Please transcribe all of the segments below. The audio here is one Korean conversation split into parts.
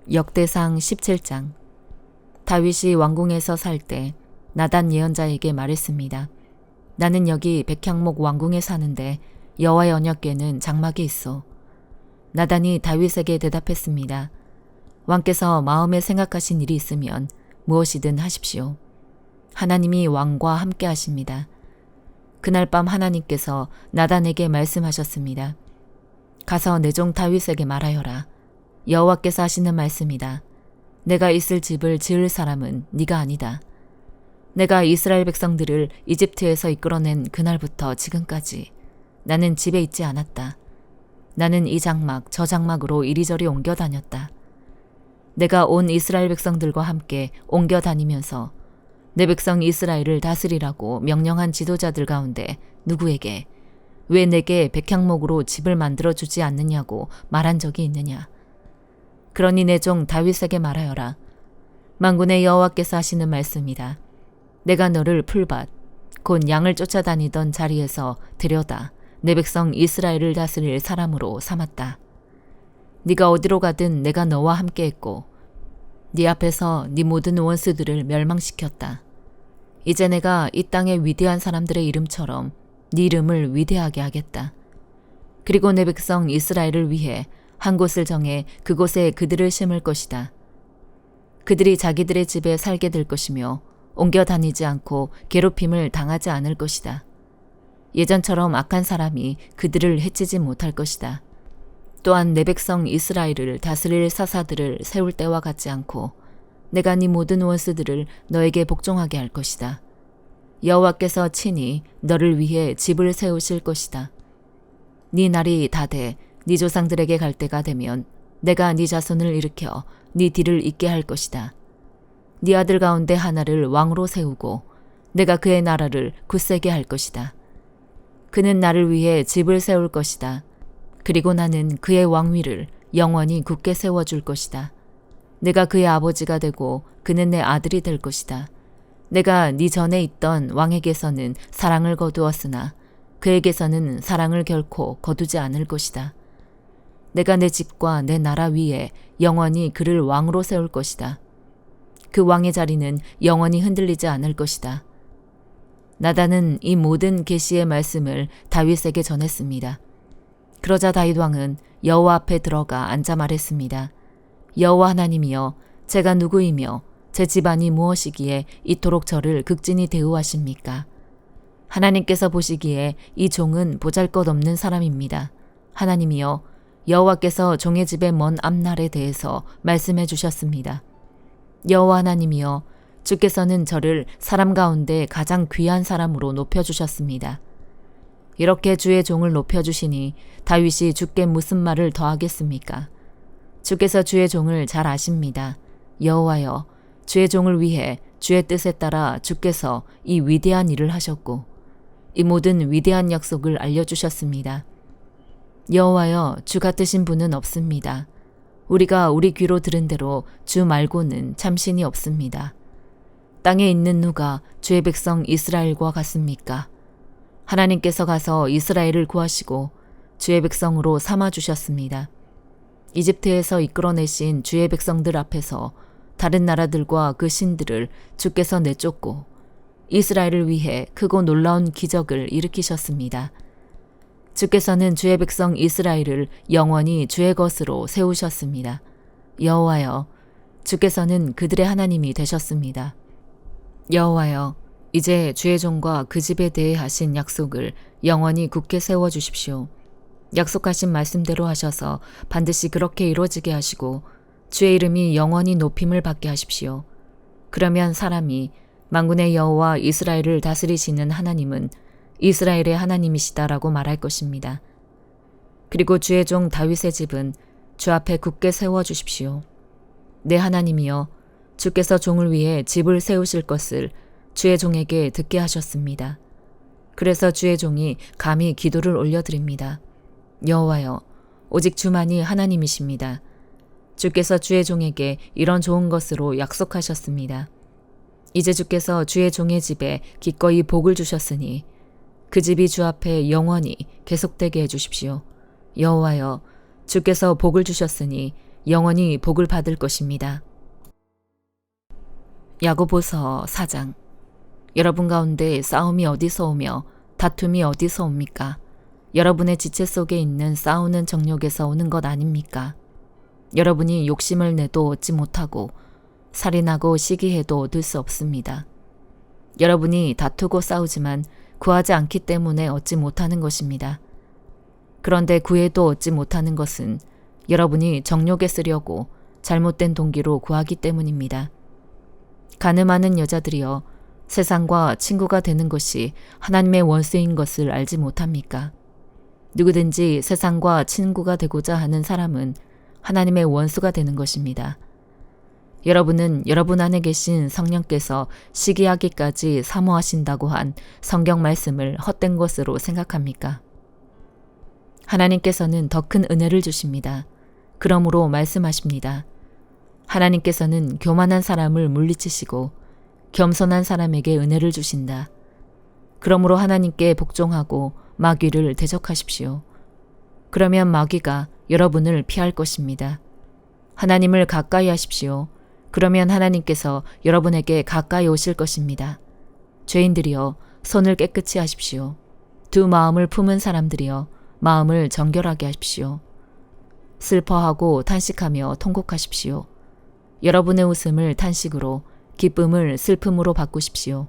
역대상 17장. 다윗이 왕궁에서 살 때 나단 예언자에게 말했습니다. 나는 여기 백향목 왕궁에 사는데 여호와의 언약궤는 장막에 있어. 나단이 다윗에게 대답했습니다. 왕께서 마음에 생각하신 일이 있으면 무엇이든 하십시오. 하나님이 왕과 함께 하십니다. 그날 밤 하나님께서 나단에게 말씀하셨습니다. 가서 내 종 다윗에게 말하여라. 여호와께서 하시는 말씀이다. 내가 있을 집을 지을 사람은 네가 아니다. 내가 이스라엘 백성들을 이집트에서 이끌어낸 그날부터 지금까지 나는 집에 있지 않았다. 나는 이 장막 저 장막으로 이리저리 옮겨 다녔다. 내가 온 이스라엘 백성들과 함께 옮겨 다니면서 내 백성 이스라엘을 다스리라고 명령한 지도자들 가운데 누구에게 왜 내게 백향목으로 집을 만들어 주지 않느냐고 말한 적이 있느냐. 그러니 내 종 다윗에게 말하여라. 만군의 여호와께서 하시는 말씀이다. 내가 너를 풀밭 곧 양을 쫓아다니던 자리에서 데려다 내 백성 이스라엘을 다스릴 사람으로 삼았다. 네가 어디로 가든 내가 너와 함께했고 네 앞에서 네 모든 원수들을 멸망시켰다. 이제 내가 이 땅의 위대한 사람들의 이름처럼 네 이름을 위대하게 하겠다. 그리고 내 백성 이스라엘을 위해 한 곳을 정해 그곳에 그들을 심을 것이다. 그들이 자기들의 집에 살게 될 것이며 옮겨 다니지 않고 괴롭힘을 당하지 않을 것이다. 예전처럼 악한 사람이 그들을 해치지 못할 것이다. 또한 내 백성 이스라엘을 다스릴 사사들을 세울 때와 같지 않고 내가 네 모든 원수들을 너에게 복종하게 할 것이다. 여호와께서 친히 너를 위해 집을 세우실 것이다. 네 날이 다돼 네 조상들에게 갈 때가 되면 내가 네 자손을 일으켜 네 뒤를 잇게 할 것이다. 네 아들 가운데 하나를 왕으로 세우고 내가 그의 나라를 굳세게 할 것이다. 그는 나를 위해 집을 세울 것이다. 그리고 나는 그의 왕위를 영원히 굳게 세워줄 것이다. 내가 그의 아버지가 되고 그는 내 아들이 될 것이다. 내가 네 전에 있던 왕에게서는 사랑을 거두었으나 그에게서는 사랑을 결코 거두지 않을 것이다. 내가 내 집과 내 나라 위에 영원히 그를 왕으로 세울 것이다. 그 왕의 자리는 영원히 흔들리지 않을 것이다. 나단은 이 모든 계시의 말씀을 다윗에게 전했습니다. 그러자 다윗 왕은 여호와 앞에 들어가 앉아 말했습니다. 여호와 하나님이여, 제가 누구이며 제 집안이 무엇이기에 이토록 저를 극진히 대우하십니까? 하나님께서 보시기에 이 종은 보잘것없는 사람입니다. 하나님이여, 여호와께서 종의 집의 먼 앞날에 대해서 말씀해 주셨습니다. 여호와 하나님이여, 주께서는 저를 사람 가운데 가장 귀한 사람으로 높여주셨습니다. 이렇게 주의 종을 높여주시니 다윗이 주께 무슨 말을 더하겠습니까? 주께서 주의 종을 잘 아십니다. 여호와여, 주의 종을 위해 주의 뜻에 따라 주께서 이 위대한 일을 하셨고 이 모든 위대한 약속을 알려주셨습니다. 여호와여, 주 같으신 분은 없습니다. 우리가 우리 귀로 들은 대로 주 말고는 참신이 없습니다. 땅에 있는 누가 주의 백성 이스라엘과 같습니까? 하나님께서 가서 이스라엘을 구하시고 주의 백성으로 삼아주셨습니다. 이집트에서 이끌어내신 주의 백성들 앞에서 다른 나라들과 그 신들을 주께서 내쫓고 이스라엘을 위해 크고 놀라운 기적을 일으키셨습니다. 주께서는 주의 백성 이스라엘을 영원히 주의 것으로 세우셨습니다. 여호와여, 주께서는 그들의 하나님이 되셨습니다. 여호와여, 이제 주의 종과 그 집에 대해 하신 약속을 영원히 굳게 세워주십시오. 약속하신 말씀대로 하셔서 반드시 그렇게 이루어지게 하시고 주의 이름이 영원히 높임을 받게 하십시오. 그러면 사람이 만군의 여호와 이스라엘을 다스리시는 하나님은 이스라엘의 하나님이시다라고 말할 것입니다. 그리고 주의 종 다윗의 집은 주 앞에 굳게 세워주십시오. 내 하나님이여, 주께서 종을 위해 집을 세우실 것을 주의 종에게 듣게 하셨습니다. 그래서 주의 종이 감히 기도를 올려드립니다. 여호와여, 오직 주만이 하나님이십니다. 주께서 주의 종에게 이런 좋은 것으로 약속하셨습니다. 이제 주께서 주의 종의 집에 기꺼이 복을 주셨으니 그 집이 주 앞에 영원히 계속되게 해주십시오. 여호와여, 주께서 복을 주셨으니 영원히 복을 받을 것입니다. 야고보서 4장. 여러분 가운데 싸움이 어디서 오며 다툼이 어디서 옵니까? 여러분의 지체 속에 있는 싸우는 정욕에서 오는 것 아닙니까? 여러분이 욕심을 내도 얻지 못하고 살인하고 시기해도 얻을 수 없습니다. 여러분이 다투고 싸우지만 구하지 않기 때문에 얻지 못하는 것입니다. 그런데 구해도 얻지 못하는 것은 여러분이 정욕에 쓰려고 잘못된 동기로 구하기 때문입니다. 가늠하는 여자들이여, 세상과 친구가 되는 것이 하나님의 원수인 것을 알지 못합니까? 누구든지 세상과 친구가 되고자 하는 사람은 하나님의 원수가 되는 것입니다. 여러분은 여러분 안에 계신 성령께서 시기하기까지 사모하신다고 한 성경 말씀을 헛된 것으로 생각합니까? 하나님께서는 더 큰 은혜를 주십니다. 그러므로 말씀하십니다. 하나님께서는 교만한 사람을 물리치시고 겸손한 사람에게 은혜를 주신다. 그러므로 하나님께 복종하고 마귀를 대적하십시오. 그러면 마귀가 여러분을 피할 것입니다. 하나님을 가까이 하십시오. 그러면 하나님께서 여러분에게 가까이 오실 것입니다. 죄인들이여, 손을 깨끗이 하십시오. 두 마음을 품은 사람들이여, 마음을 정결하게 하십시오. 슬퍼하고 탄식하며 통곡하십시오. 여러분의 웃음을 탄식으로, 기쁨을 슬픔으로 바꾸십시오.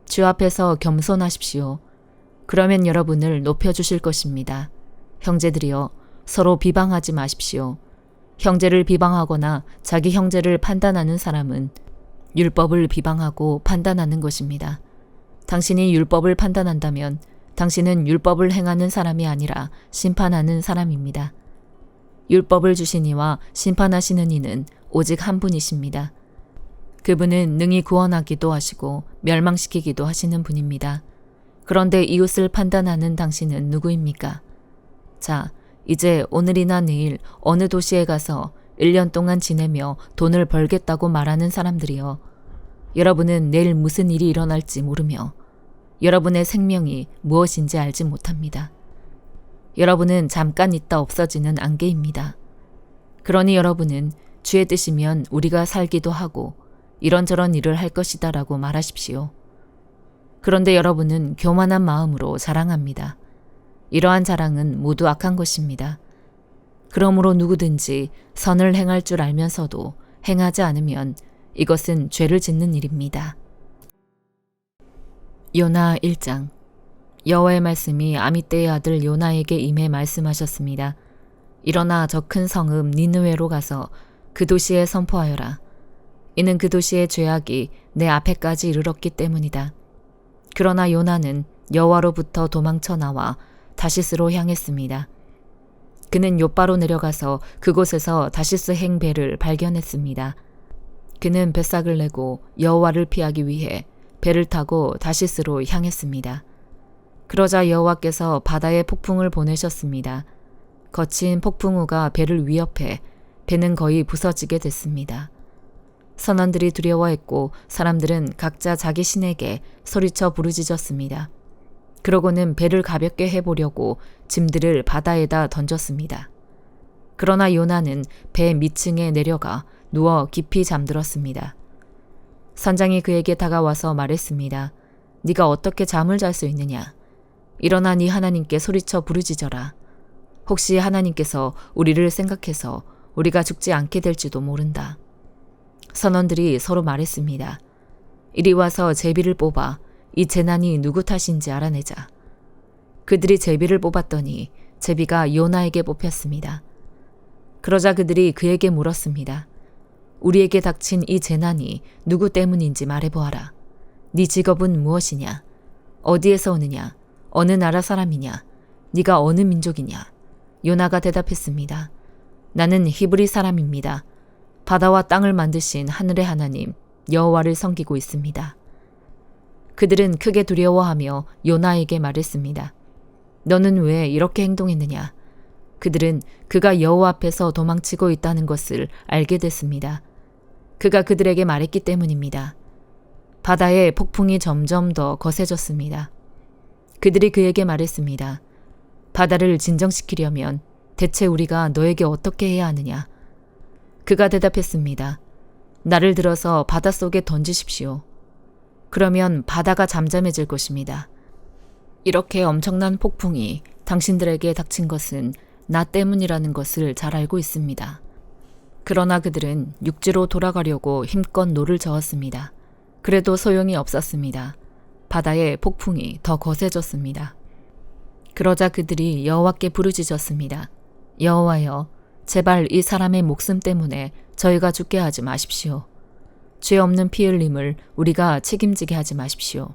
주 앞에서 겸손하십시오. 그러면 여러분을 높여주실 것입니다. 형제들이여, 서로 비방하지 마십시오. 형제를 비방하거나 자기 형제를 판단하는 사람은 율법을 비방하고 판단하는 것입니다. 당신이 율법을 판단한다면 당신은 율법을 행하는 사람이 아니라 심판하는 사람입니다. 율법을 주신 이와 심판하시는 이는 오직 한 분이십니다. 그분은 능히 구원하기도 하시고 멸망시키기도 하시는 분입니다. 그런데 이웃을 판단하는 당신은 누구입니까? 자, 이제 오늘이나 내일 어느 도시에 가서 1년 동안 지내며 돈을 벌겠다고 말하는 사람들이여, 여러분은 내일 무슨 일이 일어날지 모르며 여러분의 생명이 무엇인지 알지 못합니다. 여러분은 잠깐 있다 없어지는 안개입니다. 그러니 여러분은 주의 뜻이면 우리가 살기도 하고 이런저런 일을 할 것이다 라고 말하십시오. 그런데 여러분은 교만한 마음으로 자랑합니다. 이러한 자랑은 모두 악한 것입니다. 그러므로 누구든지 선을 행할 줄 알면서도 행하지 않으면 이것은 죄를 짓는 일입니다. 요나 1장. 여호와의 말씀이 아미떼의 아들 요나에게 임해 말씀하셨습니다. 일어나 저 큰 성읍 니느웨로 가서 그 도시에 선포하여라. 이는 그 도시의 죄악이 내 앞에까지 이르렀기 때문이다. 그러나 요나는 여호와로부터 도망쳐 나와 다시스로 향했습니다. 그는 욥바로 내려가서 그곳에서 다시스행 배를 발견했습니다. 그는 뱃삭을 내고 여호와를 피하기 위해 배를 타고 다시스로 향했습니다. 그러자 여호와께서 바다에 폭풍을 보내셨습니다. 거친 폭풍우가 배를 위협해 배는 거의 부서지게 됐습니다. 선원들이 두려워했고 사람들은 각자 자기 신에게 소리쳐 부르짖었습니다. 그러고는 배를 가볍게 해보려고 짐들을 바다에다 던졌습니다. 그러나 요나는 배 밑층에 내려가 누워 깊이 잠들었습니다. 선장이 그에게 다가와서 말했습니다. 네가 어떻게 잠을 잘 수 있느냐? 일어나 네 하나님께 소리쳐 부르짖어라. 혹시 하나님께서 우리를 생각해서 우리가 죽지 않게 될지도 모른다. 선원들이 서로 말했습니다. 이리 와서 제비를 뽑아 이 재난이 누구 탓인지 알아내자. 그들이 제비를 뽑았더니 제비가 요나에게 뽑혔습니다. 그러자 그들이 그에게 물었습니다. 우리에게 닥친 이 재난이 누구 때문인지 말해보아라. 네 직업은 무엇이냐? 어디에서 오느냐? 어느 나라 사람이냐? 네가 어느 민족이냐? 요나가 대답했습니다. 나는 히브리 사람입니다. 바다와 땅을 만드신 하늘의 하나님 여호와를 섬기고 있습니다. 그들은 크게 두려워하며 요나에게 말했습니다. 너는 왜 이렇게 행동했느냐? 그들은 그가 여호와 앞에서 도망치고 있다는 것을 알게 됐습니다. 그가 그들에게 말했기 때문입니다. 바다의 폭풍이 점점 더 거세졌습니다. 그들이 그에게 말했습니다. 바다를 진정시키려면 대체 우리가 너에게 어떻게 해야 하느냐? 그가 대답했습니다. 나를 들어서 바닷속에 던지십시오. 그러면 바다가 잠잠해질 것입니다. 이렇게 엄청난 폭풍이 당신들에게 닥친 것은 나 때문이라는 것을 잘 알고 있습니다. 그러나 그들은 육지로 돌아가려고 힘껏 노를 저었습니다. 그래도 소용이 없었습니다. 바다의 폭풍이 더 거세졌습니다. 그러자 그들이 여호와께 부르짖었습니다. 여호와여, 제발 이 사람의 목숨 때문에 저희가 죽게 하지 마십시오. 죄 없는 피 흘림을 우리가 책임지게 하지 마십시오.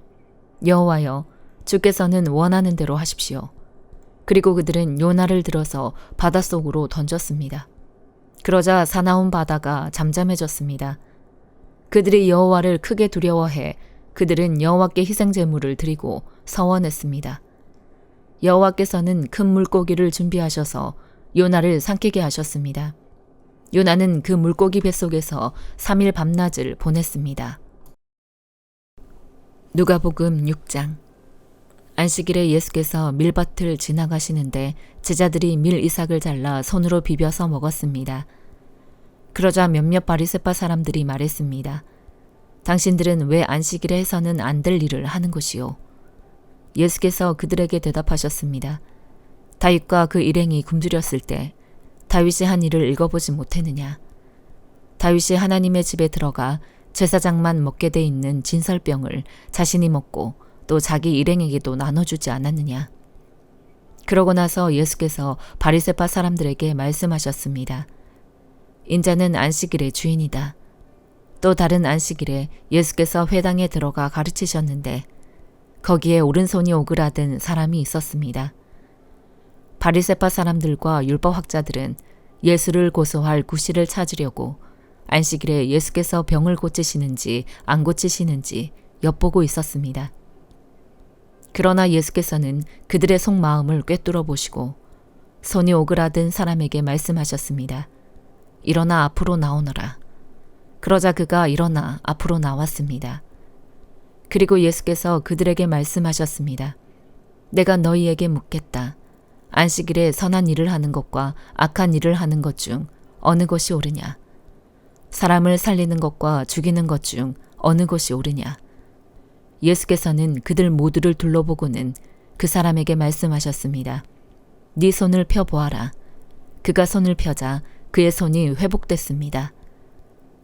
여호와여, 주께서는 원하는 대로 하십시오. 그리고 그들은 요나를 들어서 바닷속으로 던졌습니다. 그러자 사나운 바다가 잠잠해졌습니다. 그들이 여호와를 크게 두려워해 그들은 여호와께 희생제물을 드리고 서원했습니다. 여호와께서는 큰 물고기를 준비하셔서 요나를 삼키게 하셨습니다. 요나는 그 물고기 뱃속에서 3일 밤낮을 보냈습니다. 누가복음 6장. 안식일에 예수께서 밀밭을 지나가시는데 제자들이 밀이삭을 잘라 손으로 비벼서 먹었습니다. 그러자 몇몇 바리새파 사람들이 말했습니다. 당신들은 왜 안식일에 해서는 안 될 일을 하는 것이요? 예수께서 그들에게 대답하셨습니다. 다윗과 그 일행이 굶주렸을 때 다윗이 한 일을 읽어보지 못했느냐? 다윗이 하나님의 집에 들어가 제사장만 먹게 돼 있는 진설병을 자신이 먹고 또 자기 일행에게도 나눠주지 않았느냐? 그러고 나서 예수께서 바리새파 사람들에게 말씀하셨습니다. 인자는 안식일의 주인이다. 또 다른 안식일에 예수께서 회당에 들어가 가르치셨는데 거기에 오른손이 오그라든 사람이 있었습니다. 바리새파 사람들과 율법학자들은 예수를 고소할 구실을 찾으려고 안식일에 예수께서 병을 고치시는지 안 고치시는지 엿보고 있었습니다. 그러나 예수께서는 그들의 속마음을 꿰뚫어 보시고 손이 오그라든 사람에게 말씀하셨습니다. 일어나 앞으로 나오너라. 그러자 그가 일어나 앞으로 나왔습니다. 그리고 예수께서 그들에게 말씀하셨습니다. 내가 너희에게 묻겠다. 안식일에 선한 일을 하는 것과 악한 일을 하는 것 중 어느 것이 옳으냐? 사람을 살리는 것과 죽이는 것 중 어느 것이 옳으냐? 예수께서는 그들 모두를 둘러보고는 그 사람에게 말씀하셨습니다. 네 손을 펴보아라. 그가 손을 펴자 그의 손이 회복됐습니다.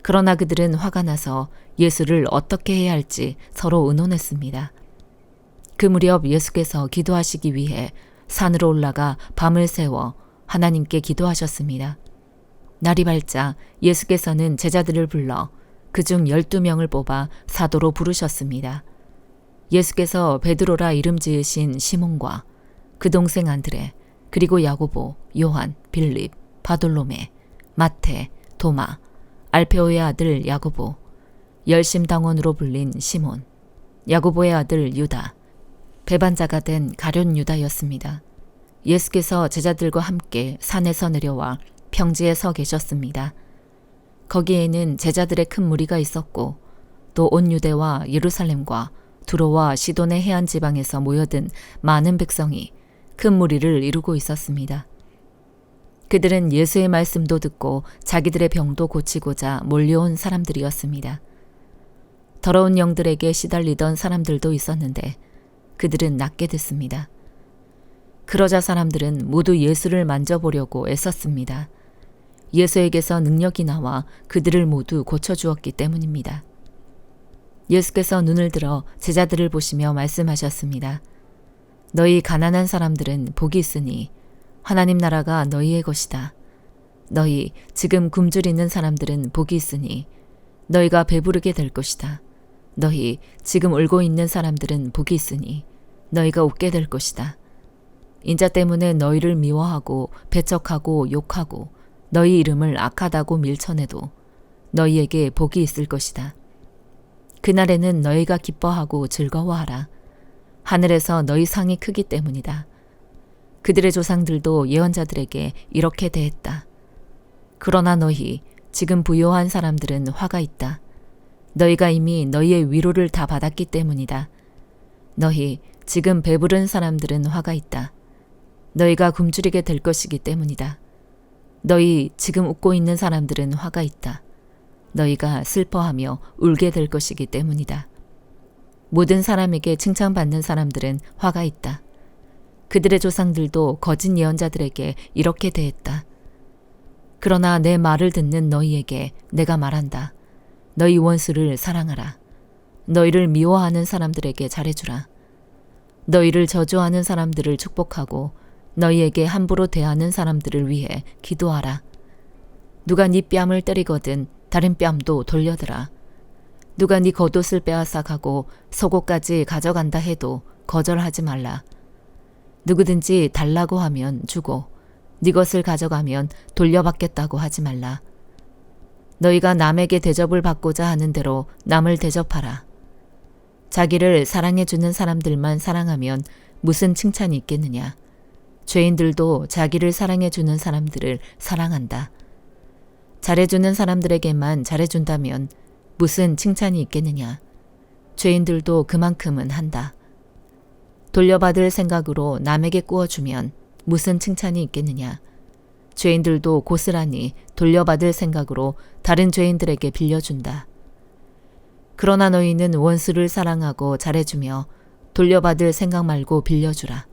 그러나 그들은 화가 나서 예수를 어떻게 해야 할지 서로 의논했습니다. 그 무렵 예수께서 기도하시기 위해 산으로 올라가 밤을 새워 하나님께 기도하셨습니다. 날이 밝자 예수께서는 제자들을 불러 그중 12명을 뽑아 사도로 부르셨습니다. 예수께서 베드로라 이름 지으신 시몬과 그 동생 안드레, 그리고 야고보, 요한, 빌립, 바돌로메, 마태, 도마, 알페오의 아들 야고보, 열심당원으로 불린 시몬, 야고보의 아들 유다, 배반자가 된 가룟 유다였습니다. 예수께서 제자들과 함께 산에서 내려와 평지에 서 계셨습니다. 거기에는 제자들의 큰 무리가 있었고 또 온 유대와 예루살렘과 두로와 시돈의 해안 지방에서 모여든 많은 백성이 큰 무리를 이루고 있었습니다. 그들은 예수의 말씀도 듣고 자기들의 병도 고치고자 몰려온 사람들이었습니다. 더러운 영들에게 시달리던 사람들도 있었는데 그들은 낫게 됐습니다. 그러자 사람들은 모두 예수를 만져보려고 애썼습니다. 예수에게서 능력이 나와 그들을 모두 고쳐주었기 때문입니다. 예수께서 눈을 들어 제자들을 보시며 말씀하셨습니다. 너희 가난한 사람들은 복이 있으니 하나님 나라가 너희의 것이다. 너희 지금 굶주리는 사람들은 복이 있으니 너희가 배부르게 될 것이다. 너희 지금 울고 있는 사람들은 복이 있으니 너희가 웃게 될 것이다. 인자 때문에 너희를 미워하고 배척하고 욕하고 너희 이름을 악하다고 밀쳐내도 너희에게 복이 있을 것이다. 그날에는 너희가 기뻐하고 즐거워하라. 하늘에서 너희 상이 크기 때문이다. 그들의 조상들도 예언자들에게 이렇게 대했다. 그러나 너희 지금 부요한 사람들은 화가 있다. 너희가 이미 너희의 위로를 다 받았기 때문이다. 너희 지금 배부른 사람들은 화가 있다. 너희가 굶주리게 될 것이기 때문이다. 너희 지금 웃고 있는 사람들은 화가 있다. 너희가 슬퍼하며 울게 될 것이기 때문이다. 모든 사람에게 칭찬받는 사람들은 화가 있다. 그들의 조상들도 거짓 예언자들에게 이렇게 대했다. 그러나 내 말을 듣는 너희에게 내가 말한다. 너희 원수를 사랑하라. 너희를 미워하는 사람들에게 잘해주라. 너희를 저주하는 사람들을 축복하고 너희에게 함부로 대하는 사람들을 위해 기도하라. 누가 네 뺨을 때리거든 다른 뺨도 돌려드라. 누가 네 겉옷을 빼앗아 가고 속옷까지 가져간다 해도 거절하지 말라. 누구든지 달라고 하면 주고 네 것을 가져가면 돌려받겠다고 하지 말라. 너희가 남에게 대접을 받고자 하는 대로 남을 대접하라. 자기를 사랑해주는 사람들만 사랑하면 무슨 칭찬이 있겠느냐. 죄인들도 자기를 사랑해주는 사람들을 사랑한다. 잘해주는 사람들에게만 잘해준다면 무슨 칭찬이 있겠느냐. 죄인들도 그만큼은 한다. 돌려받을 생각으로 남에게 꾸어주면 무슨 칭찬이 있겠느냐. 죄인들도 고스란히 돌려받을 생각으로 다른 죄인들에게 빌려준다. 그러나 너희는 원수를 사랑하고 잘해주며 돌려받을 생각 말고 빌려주라.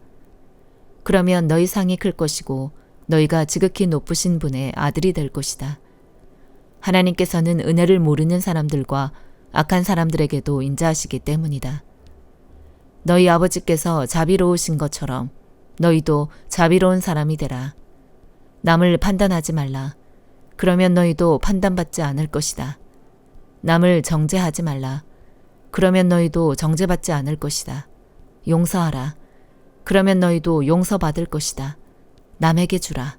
그러면 너희 상이 클 것이고 너희가 지극히 높으신 분의 아들이 될 것이다. 하나님께서는 은혜를 모르는 사람들과 악한 사람들에게도 인자하시기 때문이다. 너희 아버지께서 자비로우신 것처럼 너희도 자비로운 사람이 되라. 남을 판단하지 말라. 그러면 너희도 판단받지 않을 것이다. 남을 정죄하지 말라. 그러면 너희도 정죄받지 않을 것이다. 용서하라. 그러면 너희도 용서받을 것이다. 남에게 주라.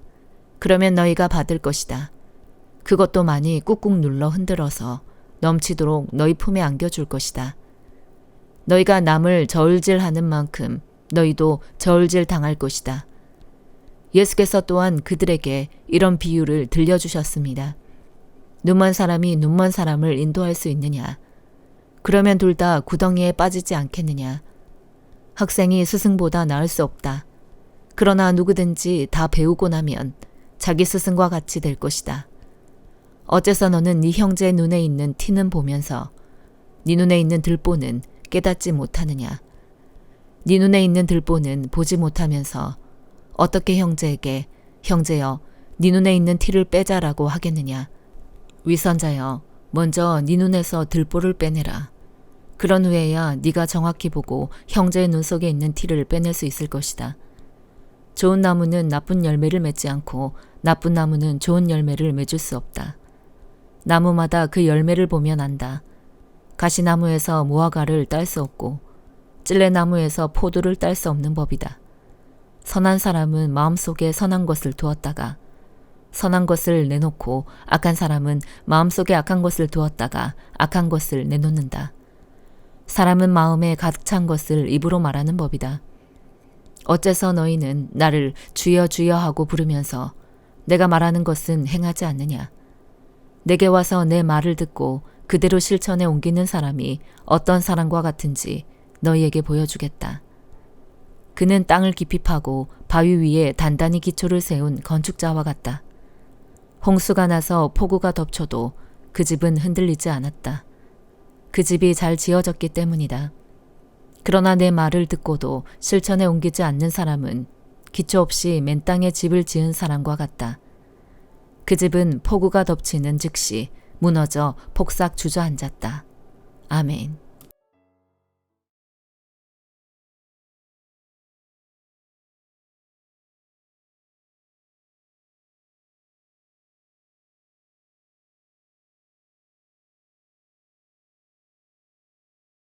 그러면 너희가 받을 것이다. 그것도 많이 꾹꾹 눌러 흔들어서 넘치도록 너희 품에 안겨줄 것이다. 너희가 남을 저울질하는 만큼 너희도 저울질 당할 것이다. 예수께서 또한 그들에게 이런 비유를 들려주셨습니다. 눈먼 사람이 눈먼 사람을 인도할 수 있느냐? 그러면 둘 다 구덩이에 빠지지 않겠느냐? 학생이 스승보다 나을 수 없다. 그러나 누구든지 다 배우고 나면 자기 스승과 같이 될 것이다. 어째서 너는 네 형제의 눈에 있는 티는 보면서 네 눈에 있는 들보는 깨닫지 못하느냐? 네 눈에 있는 들보는 보지 못하면서 어떻게 형제에게 형제여 네 눈에 있는 티를 빼자라고 하겠느냐? 위선자여 먼저 네 눈에서 들보를 빼내라. 그런 후에야 네가 정확히 보고 형제의 눈 속에 있는 티를 빼낼 수 있을 것이다. 좋은 나무는 나쁜 열매를 맺지 않고 나쁜 나무는 좋은 열매를 맺을 수 없다. 나무마다 그 열매를 보면 안다. 가시나무에서 무화과를 딸 수 없고 찔레나무에서 포도를 딸 수 없는 법이다. 선한 사람은 마음속에 선한 것을 두었다가 선한 것을 내놓고 악한 사람은 마음속에 악한 것을 두었다가 악한 것을 내놓는다. 사람은 마음에 가득 찬 것을 입으로 말하는 법이다. 어째서 너희는 나를 주여 주여 하고 부르면서 내가 말하는 것은 행하지 않느냐? 내게 와서 내 말을 듣고 그대로 실천에 옮기는 사람이 어떤 사람과 같은지 너희에게 보여주겠다. 그는 땅을 깊이 파고 바위 위에 단단히 기초를 세운 건축자와 같다. 홍수가 나서 폭우가 덮쳐도 그 집은 흔들리지 않았다. 그 집이 잘 지어졌기 때문이다. 그러나 내 말을 듣고도 실천에 옮기지 않는 사람은 기초 없이 맨 땅에 집을 지은 사람과 같다. 그 집은 폭우가 덮치는 즉시 무너져 폭삭 주저앉았다. 아멘.